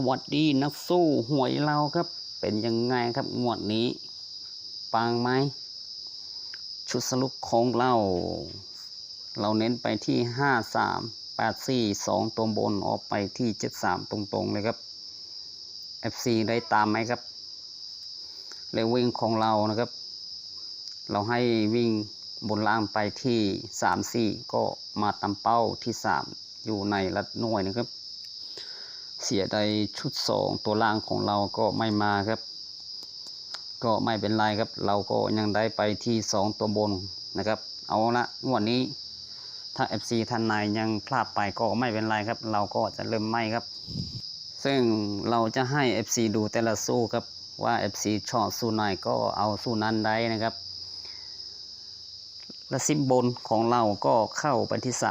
วัสดีนักสู้หวยเราครับเป็นยังไงครับงวดนี้ปังไหมชุดสรุปของเราเน้นไปที่53 84 2ตัวบนออกไปที่73ตรงๆเลยครับ FC ได้ตามไหมครับเลขวิ่งของเรานะครับเราให้วิ่งบนล่างไปที่3-4ก็มาตามเป้าที่3อยู่ในหลักหน่วยนะครับเสียดายชุด2ตัวล่างของเราก็ไม่มาครับก็ไม่เป็นไรครับเราก็ยังได้ไปที่2ตัวบนนะครับเอาละงวดนี้ถ้า FC ท่านไหนยังพลาดไปก็ไม่เป็นไรครับเราก็จะเริ่มไม่ครับซึ่งเราจะให้ FC ดูแต่ละสู้ครับว่า FC ชอบสู้ไหนก็เอาสู้นั้นได้นะครับและซิบบนของเราก็เข้าไปที่3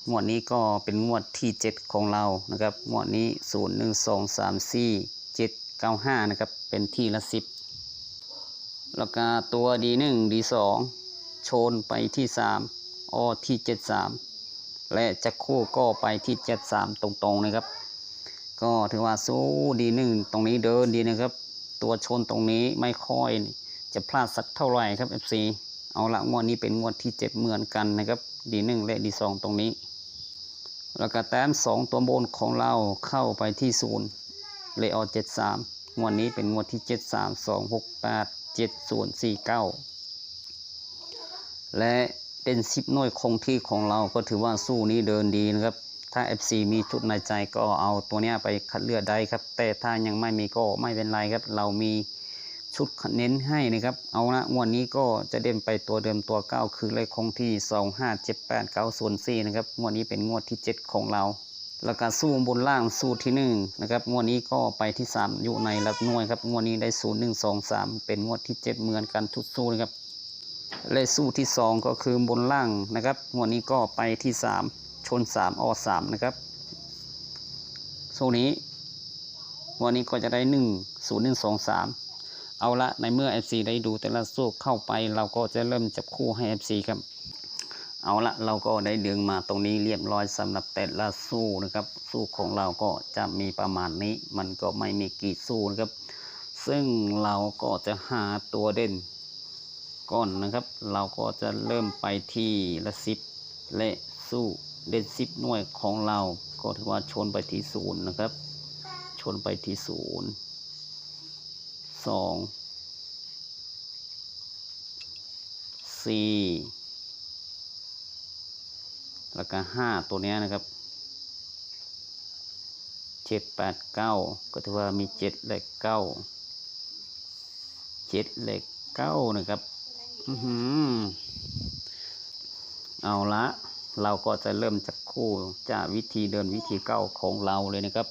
งวดนี้ก็เป็นงวดที่7ของเรานะครับงวดนี้0 1 2 3 4 7 9 5นะครับเป็นที่ละ10แล้วก็ตัวD1 D2 โชนไปที่3ออที่73และจักคู่ก็ไปที่73ตรงๆนะครับก็ถือว่าสู้D1ตรงนี้เดินดีนะครับตัวชนตรงนี้ไม่ค่อยจะพลาดสักเท่าไหร่ครับ FCเอาละงวดนี้เป็นงวดที่7เหมือนกันนะครับD1และD2ตรงนี้แล้วก็แต้ม2ตัวบนของเราเข้าไปที่0เลออ73งวดนี้เป็นงวดที่73 2 6 8 7 0 4 9และเป็น10หน่วยคงที่ของเราก็ถือว่าสู้นี้เดินดีนะครับถ้า FC มีชุดในใจก็เอาตัวนี้ไปคัดเลือกได้ครับแต่ถ้ายังไม่มีก็ไม่เป็นไรครับเรามีชุดเน้นให้นะครับเอาละงวดนี้ก็จะเด่นไปตัวเดิมตัว9คือเลขคงที่2 5 7 8 9 0 4นะครับงวดนี้เป็นงวดที่7ของเราแล้วก็สู้บนล่างสู้ที่1นะครับงวดนี้ก็ไปที่3อยู่ในหลักหน่วยครับงวดนี้ได้0 1 2 3เป็นงวดที่7เหมือนกันทุกสู้นะครับเลขสู้ที่2ก็คือบนล่างนะครับงวดนี้ก็ไปที่3ชน3อ3นะครับสู้นี้งวดนี้ก็จะได้1 0 1 2 3เอาละในเมื่อ FC ได้ดูแต่ละสู้เข้าไปเราก็จะเริ่มจับคู่ให้ FC ครับเอาละเราก็ได้ดึงมาตรงนี้เรียบร้อยสำหรับแต่ละสู้นะครับสู้ของเราก็จะมีประมาณนี้มันก็ไม่มีกี่สู้นะครับซึ่งเราก็จะหาตัวเด่นก่อนนะครับเราก็จะเริ่มไปที่ละ10และสู้เด่น10หน่วยของเราก็ถือว่าชนไปที่0นะครับชนไปที่0 2 4 แล้วก็5ตัวนี้นะครับ7 8 9ก็ถือว่ามี7เลข9 7เลข9นะครับเอาละเราก็จะเริ่มจากคู่จากวิธีเดินวิธีเก้าของเราเลยนะครับ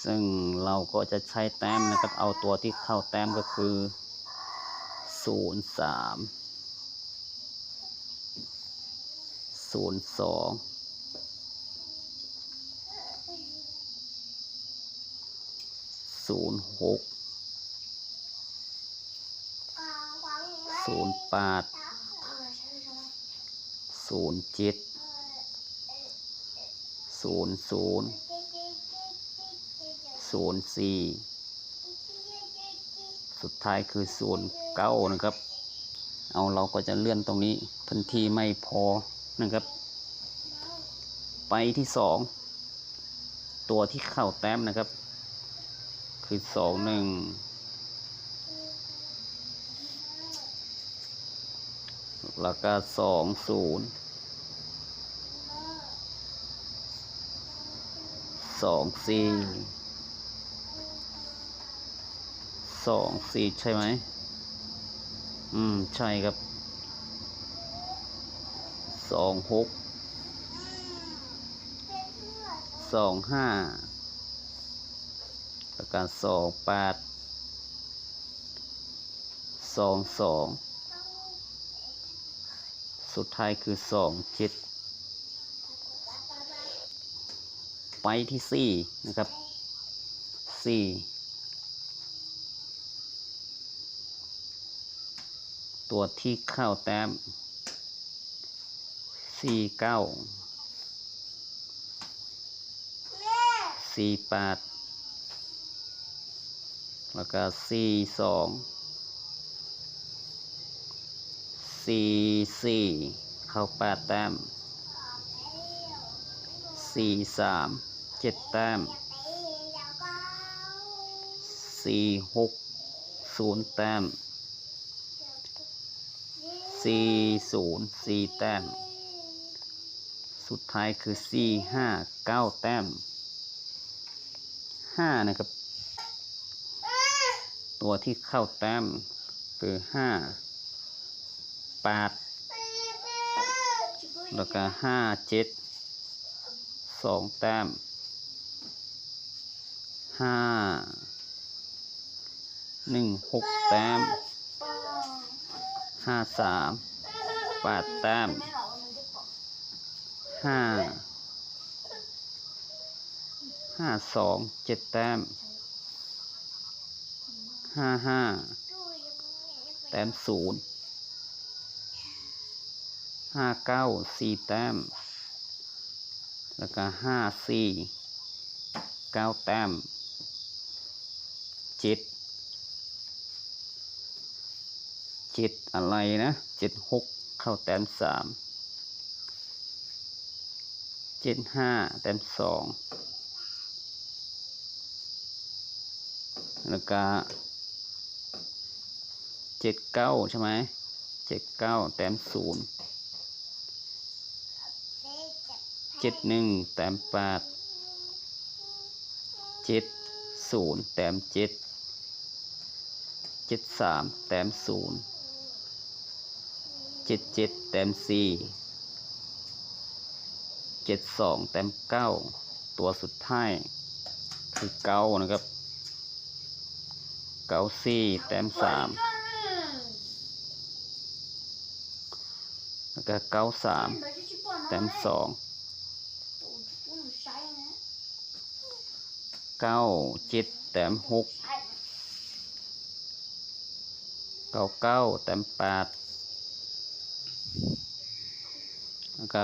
ซึ่งเราก็จะใช้แต้มนะครับเอาตัวที่เข้าแต้มก็คือ03 02 06 08 07 00 04สุดท้ายคือ09นะครับเอาเราก็จะเลื่อนตรงนี้ทันทีไม่พอนะครับไปที่2ตัวที่เข้าแต้มนะครับคือ21แล้วก็20 24 ใช่ไหมใช่ครับ26 25แล้วก็28 22สุดท้ายคือ27ไปที่4นะครับ4ตัวที่เข้าแต้ม49 48 แล้วก็42 44เข้า8แต้ม43 7แต้ม46 0แต้ม40 4แต้มสุดท้ายคือ45 9แต้ม5นะครับตัวที่เข้าแต้มคือ5 8แล้วก็5 7 2แต้ม5 1 6แต้ม53 8แต้ม52 7แต้ม55แต้ม0 59 4แต้มแล้วก็54 9แต้ม7อะไรนะ76เข้าแต้ม3 75แต้ม2แล้วก็79ใช่ไหม79แต้ม0 71แต้ม8 70แต้ม7 73แต้ม0 77แต้ม4 72แต้ม9ตัวสุดท้ายคือ9นะครับ94แต้ม3แล้วก็93แต้ม2 97แต้ม6 99แต้ม8แล้วก็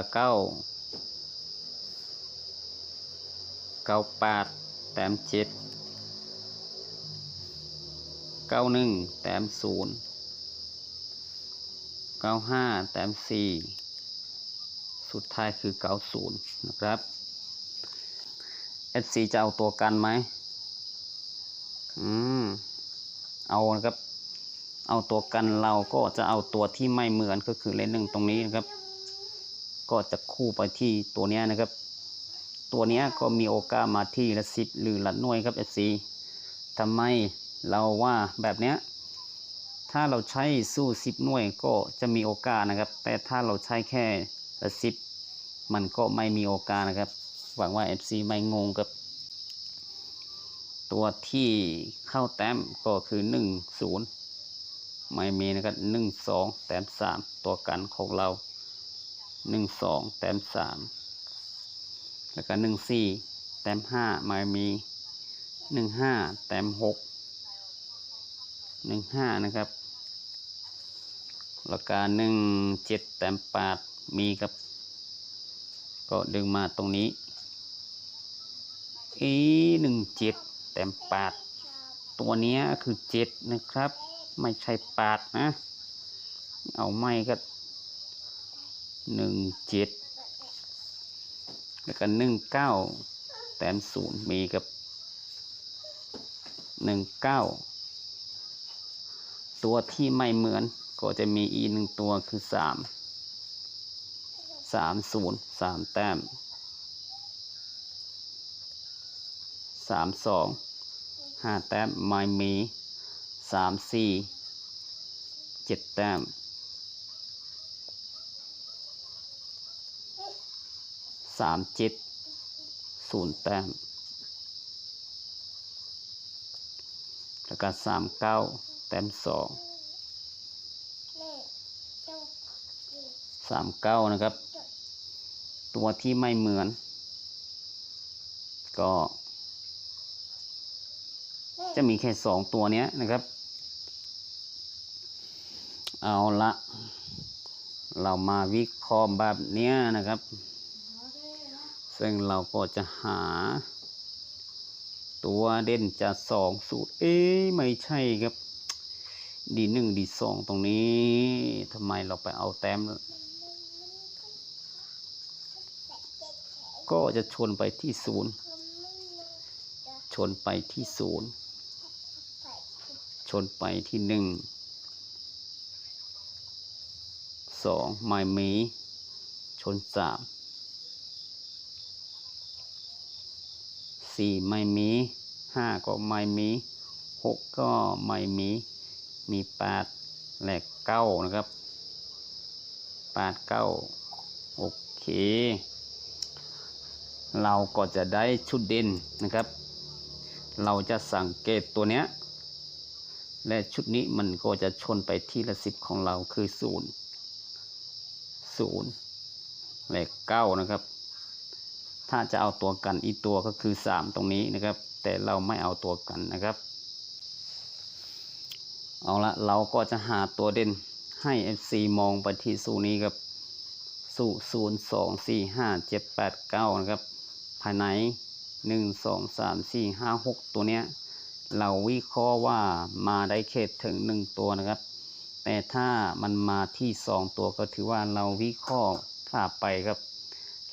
98แต้ม7 91แต้ม0 95แต้ม4สุดท้ายคือ90นะครับ FC จะเอาตัวกันไหมเอานะครับเอาตัวกันเราก็จะเอาตัวที่ไม่เหมือนก็คือเลข1ตรงนี้นะครับก็จะคู่ไปที่ตัวนี้นะครับตัวนี้ก็มีโอกาสมาที่ละ10หรือละหน่วยครับ FC ทำไมเราว่าแบบเนี้ยถ้าเราใช้สู้10หน่วยก็จะมีโอกาสนะครับแต่ถ้าเราใช้แค่ละ10มันก็ไม่มีโอกาสนะครับหวังว่า FC ไม่งงกับตัวที่เข้าแต้มก็คือ1 0ไม่มีนะครับ1 2แต้ม3ตัวกันของเรา1 2แต้ม3แล้วก็1 4แต้ม5ไม่มี1 5แต้ม6 1 5นะครับแล้วก็1 7แต้ม8มีครับก็ดึงมาตรงนี้1 7แต้ม8ตัวนี้คือ7นะครับไม่ใช่8นะเอาไม่ก็1 7แล้วก็1 9แต้ม0มีกับ1 9ตัวที่ไม่เหมือนก็จะมีอีก1ตัวคือ3 3 แต้ม32 5แต้มไม่มี34 7แต้ม37 0แต้มแล้วก็39แต้ม2 39นะครับตัวที่ไม่เหมือนก็จะมีแค่2ตัวนี้นะครับเอาละเรามาวิเคราะห์แบบนี้นะครับซึ่งเราก็จะหา ตัวเด่นจะ2 0ไม่ใช่ครับD1 D2ตรงนี้ทำไมเราไปเอาแต้มก็จะชนไปที่0ชนไปที่0ชนไปที่1 2ไม่มีชน3 4ไม่มี5ก็ไม่มี6ก็ไม่มี8และ9นะครับ8 9โอเคเราก็จะได้ชุดเด่นนะครับเราจะสังเกตตัวเนี้ยและชุดนี้มันก็จะชนไปที่ละ10ของเราคือ0 0และ9นะครับถ้าจะเอาตัวกันอีกตัวก็คือ3ตรงนี้นะครับแต่เราไม่เอาตัวกันนะครับเอาละเราก็จะหาตัวเด่นให้ FC มองไปที่สูนี้ครับสู0 2 4 5 7 8 9นะครับภายใน1 2 3 4 5 6ตัวเนี้ยเราวิเคราะห์ว่ามาได้แค่ถึง1ตัวนะครับแต่ถ้ามันมาที่2ตัวก็ถือว่าเราวิเคราะห์พลาดไปครับ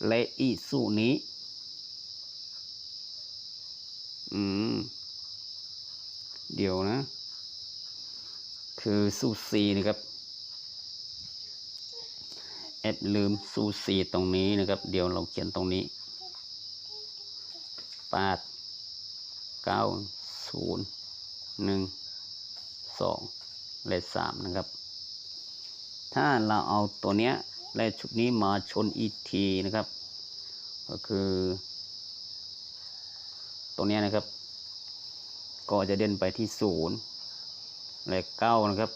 และอีสูนี้เดี๋ยวนะคือสู4นะครับลืมสู4ตรงนี้นะครับเดี๋ยวเราเขียนตรงนี้8 9 0 1 2และ3นะครับถ้าเราเอาตัวเนี้ยและชุดนี้มาชนอีกทีนะครับก็คือตัวเนี้ยนะครับก็จะเด่นไปที่0และ9นะครับ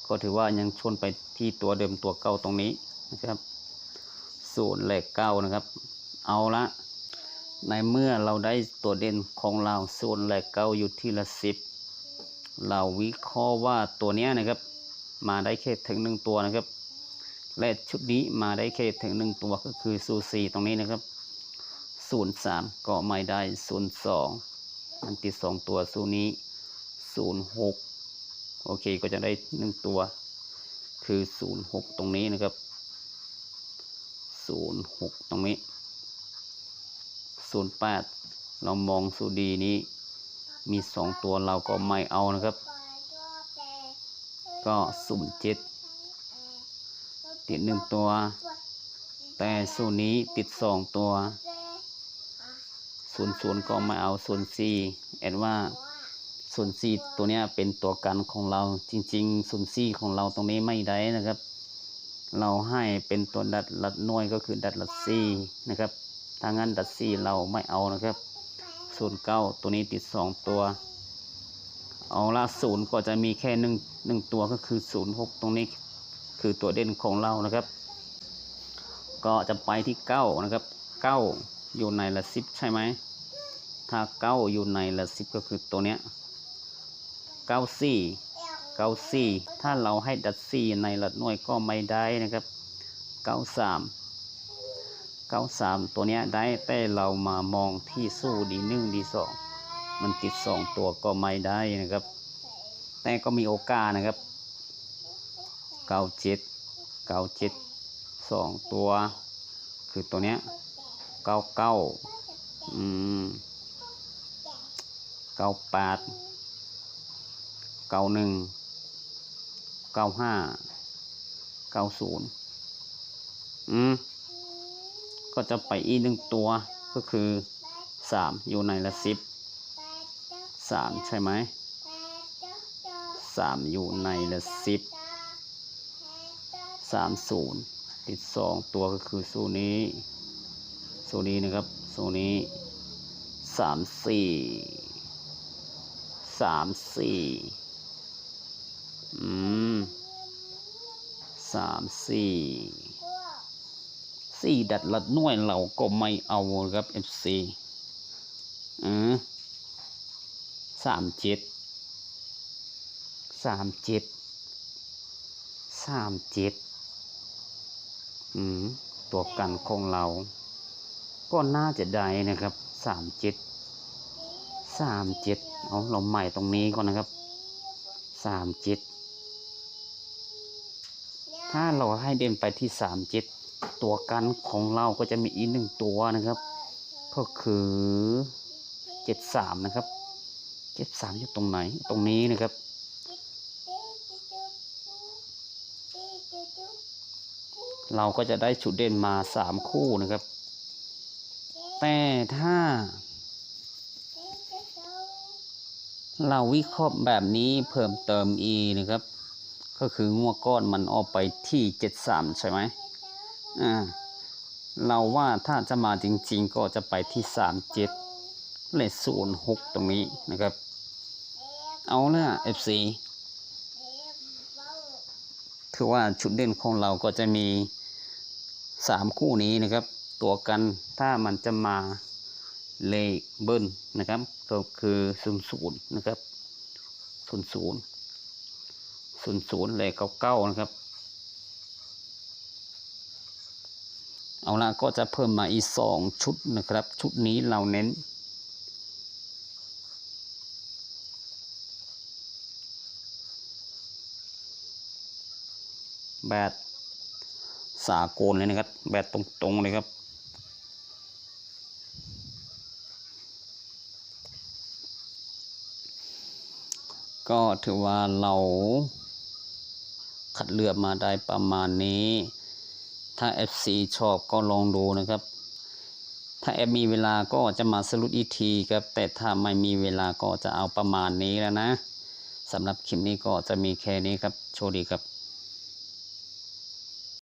ก็ถือว่ายังชนไปที่ตัวเดิมตัวเก่าตรงนี้นะครับ0และ9นะครับเอาละในเมื่อเราได้ตัวเด่นของเรา0และ9อยู่ที่ละ10เราวิเคราะห์ว่าตัวเนี้ยนะครับมาได้แค่ถึง1ตัวนะครับและชุดนี้มาได้แค่ถึง1ตัวก็คือ4ตรงนี้นะครับ03ก็ไม่ได้02มันติด2ตัวนี้06โอเคก็จะได้1ตัวคือ06ตรงนี้นะครับ06ตรงนี้08เรามองสูดีนี้มี2ตัวเราก็ไม่เอานะครับก็07ติด1ตัวแต่สูนี้ติด2ตัว00ก็ไม่เอา04แอดว่า04ตัวเนี้ยเป็นตัวกันของเราจริงๆ04ของเราตรงนี้ไม่ได้นะครับเราให้เป็นตัวดัดหลัดหน่วยก็คือดัดหลัด4นะครับถ้างั้นดัด4เราไม่เอานะครับ09ตัวนี้ติด2ตัวเอาละ0ก็จะมีแค่1ตัวก็คือ06ตรงนี้คือตัวเด่นของเรานะครับก็จะไปที่9นะครับ9อยู่ในละ10ใช่ไหมถ้า9อยู่ในละ10ก็คือตัวเนี้ย94ถ้าเราให้ดัด4ในหลักหน่วยก็ไม่ได้นะครับ93ตัวเนี้ยได้แต่เรามามองที่สู้D1 D2มันติด2ตัวก็ไม่ได้นะครับแต่ก็มีโอกาสนะครับ97 2ตัวคือตัวเนี้ย98 91 95 90ก็จะไปอีก1ตัวก็คือ3อยู่ในละ10 3ใช่ไหม3อยู่ในละ10 30ติด2ตัวก็คือสูนี้นะครับสูนี้34ดัดลัดหน่วยเราก็ไม่เอาครับ FC 37ตัวกันของเราก็น่าจะได้นะครับ37 37เอาเราใหม่ตรงนี้ก่อนนะครับ37ถ้าเราให้เด่นไปที่37ตัวกันของเราก็จะมีอีก1ตัวนะครับก็คือ73นะครับ73อยู่ตรงไหนตรงนี้นะครับเราก็จะได้ชุดเด่นมา3คู่นะครับแต่ถ้าเราวิเคราะห์แบบนี้เพิ่มเติมอีกนะครับก็คืองวดก้อนมันออกไปที่73ใช่ไหมเราว่าถ้าจะมาจริงๆก็จะไปที่37เลข06ตรงนี้นะครับเอาละ FC คือว่าชุดเด่นของเราก็จะมี3คู่นี้นะครับตัวกันถ้ามันจะมาเลขเบิ้ลนะครับก็คือ00นะครับ00เลข99นะครับเอาละก็จะเพิ่มมาอีก2ชุดนะครับชุดนี้เราเน้นแบบสากลเลยนะครับแบบตรงๆเลยครับก็ถือว่าเราคัดเลือกมาได้ประมาณนี้ถ้า FC ชอบก็ลองดูนะครับถ้าแอปมีเวลาก็จะมาสรุปอีกทีครับแต่ถ้าไม่มีเวลาก็จะเอาประมาณนี้แล้วนะสำหรับคลิปนี้ก็จะมีแค่นี้ครับโชคดีครับ